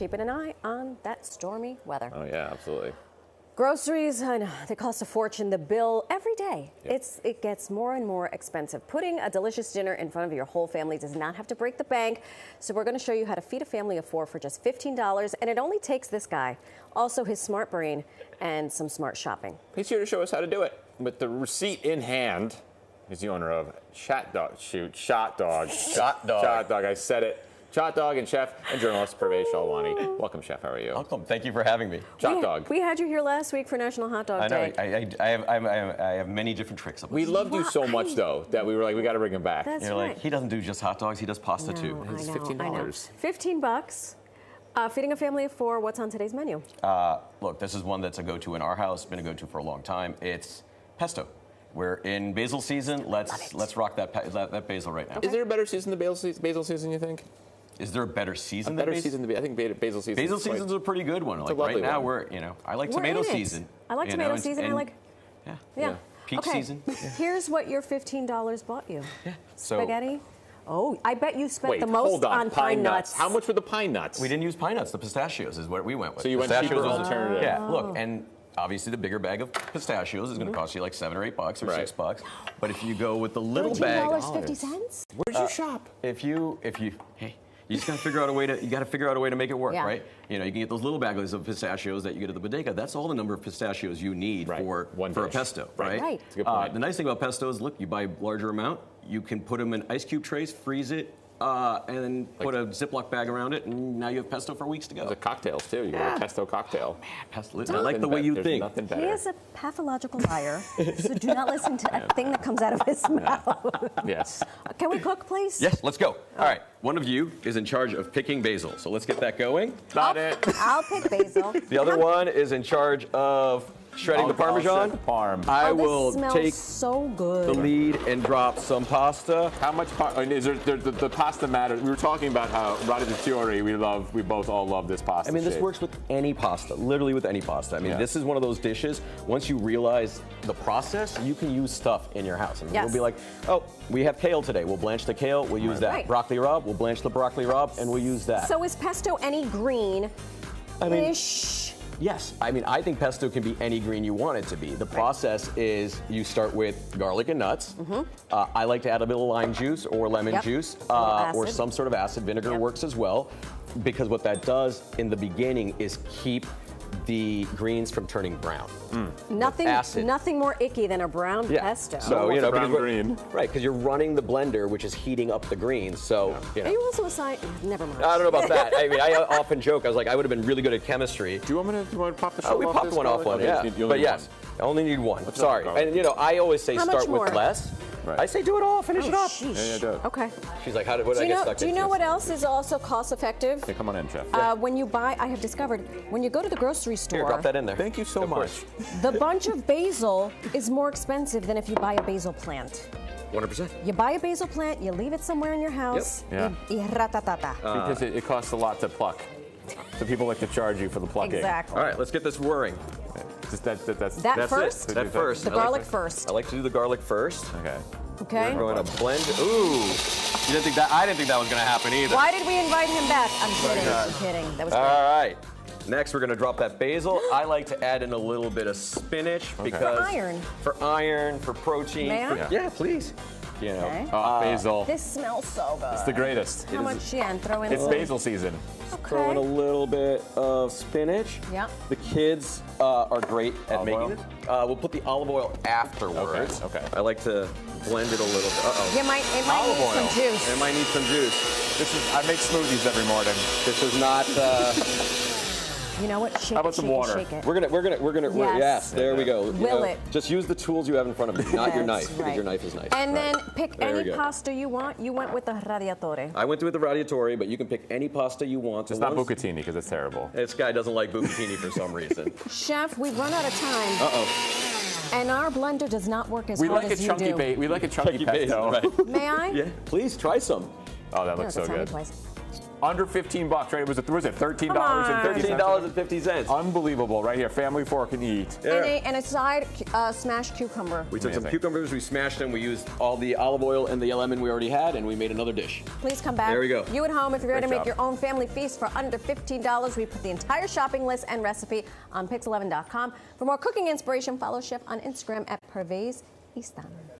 keeping an eye on that stormy weather. Oh, yeah, absolutely. Groceries, I know, they cost a fortune. The bill every day, it gets more and more expensive. Putting a delicious dinner in front of your whole family does not have to break the bank. So we're going to show you how to feed a family of 4 for just $15. And it only takes this guy, also his smart brain, and some smart shopping. He's here to show us how to do it. With the receipt in hand, he's the owner of Shot Dog. I said it. Shot Dog and chef and journalist Pervez Shalwani. Welcome, chef. How are you? Welcome. Thank you for having me. Shot Dog. We had you here last week for National Hot Dog Day. I know. I have many different tricks up my We sleeve. loved you so much, though, that we were like, we got to bring him back. That's You're right. like, he doesn't do just hot dogs. He does pasta too. It's I know. $15. $15. Feeding a family of 4. What's on today's menu? Look, this is one that's a go-to in our house. Been a go-to for a long time. It's pesto. We're in basil season. Let's rock that basil right now. Is there a better season than basil season, you think? Is there a better season? I think basil season. Basil season's a pretty good one. Like right now, I like tomato season. I like tomato season. I like. Yeah. Peach Okay. season. Here's what your $15 bought you. Yeah. Spaghetti. Oh, I bet you spent the most hold on pine nuts. How much were the pine nuts? We didn't use pine nuts. The pistachios is what we went with. So you went cheaper alternative. Yeah. Look, and obviously the bigger bag of pistachios is going to cost you like $7 or $8 or $6. But if you go with the little bag, $13.50. Where'd you shop? You just got to figure out a way to make it work, right? You know, you can get those little bags of pistachios that you get at the bodega. That's all the number of pistachios you need for a pesto, right? That's a good point. The nice thing about pesto is, look, you buy a larger amount, you can put them in ice cube trays, freeze it, and then put a Ziploc bag around it, and now you have pesto for weeks to go. There's cocktails too. You get a pesto cocktail. Man, pesto. I like the way you think. Nothing better. He is a pathological liar, so do not listen to a thing that comes out of his mouth. Yes. Can we cook, please? Yes, let's go. All right, one of you is in charge of picking basil, so let's get that going. Got it. I'll pick basil. The other one is in charge of shredding the Parmesan. I will take so good. the lead and drop some pasta. How much? Is there the pasta matters? We were talking about how ratatouille. We both all love this pasta. I mean, this shape. works with any pasta, literally with any pasta. I mean, this is one of those dishes. Once you realize the process, you can use stuff in your house. And you'll be like, oh, we have kale today. We'll blanch the kale. We'll use that. Right. Broccoli rabe. We'll blanch the broccoli rabe, and we'll use that. So is pesto any green-ish? Yes, I mean, I think pesto can be any green you want it to be. The process is you start with garlic and nuts. I like to add a little lime juice or lemon juice or some sort of acid. Vinegar works as well, because what that does in the beginning is keep the greens from turning brown. Nothing more icky than a brown pesto. So, you know, green. Right, because you're running the blender, which is heating up the greens. So, Are you also a scientist? Never mind. I don't know about that. I mean, I often joke, I was like, I would have been really good at chemistry. Do you want me to pop the show we off popped this one off one, garlic? But yes, I only need one. Sorry. And, you know, I always say start with less. Right. I say do it all, finish it up. Yeah, do it. Okay. She's like, what did I get stuck Do you know what else is also cost effective? Come on in, chef. When you buy, I have discovered, when you go to the grocery store, Here, drop that in there. Thank you so much. the bunch of basil is more expensive than if you buy a basil plant. 100%. You buy a basil plant, you leave it somewhere in your house, Because it costs a lot to pluck. So people like to charge you for the plucking. Exactly. All right, let's get this whirring. That's first? it. That first. The garlic first. I like to do the garlic first. Okay. Okay. We're going to blend. Ooh. You didn't think that? I didn't think that was going to happen either. Why did we invite him back? I'm kidding. I'm kidding. That was All right. Next, we're going to drop that basil. I like to add in a little bit of spinach because For iron, for protein. May I? Yeah, please. You know. Okay. Basil. This smells so good. It's the greatest. How much? Yeah, throw in. It's basil season. Throw in a little bit of spinach. Yeah. The kids are great at making it. We'll put the olive oil afterwards. Okay. I like to blend it a little bit. Uh-oh. It might need some juice. It might need some juice. I make smoothies every morning. This is not. You know what? Shake How about some water? Shake it. We're gonna. Yes. There we go. Will it? Just use the tools you have in front of you, not your knife, Right. because your knife is nice. And then pick There we any go. pasta you want. You went with the radiatore. I went with the radiatore, but you can pick any pasta you want. It's not bucatini because it's terrible. This guy doesn't like bucatini for some reason. Chef, we've run out of time. Uh-oh. And our blender does not work as hard as you do. We like a chunky pesto. Right. May I? Yeah. Please try some. Oh, that looks so Tell me good. twice. Under 15 bucks, right? Was it $13.50? $13.50. Unbelievable, right here. Family four can eat. And a side smashed cucumber. We took some Amazing. cucumbers, we smashed them, we used all the olive oil and the lemon we already had, and we made another dish. Please come back. There we go. You at home, if you're ready to Great make job. your own family feast for under $15, we put the entire shopping list and recipe on pix11.com. For more cooking inspiration, follow Chef on Instagram at Pervez Istan.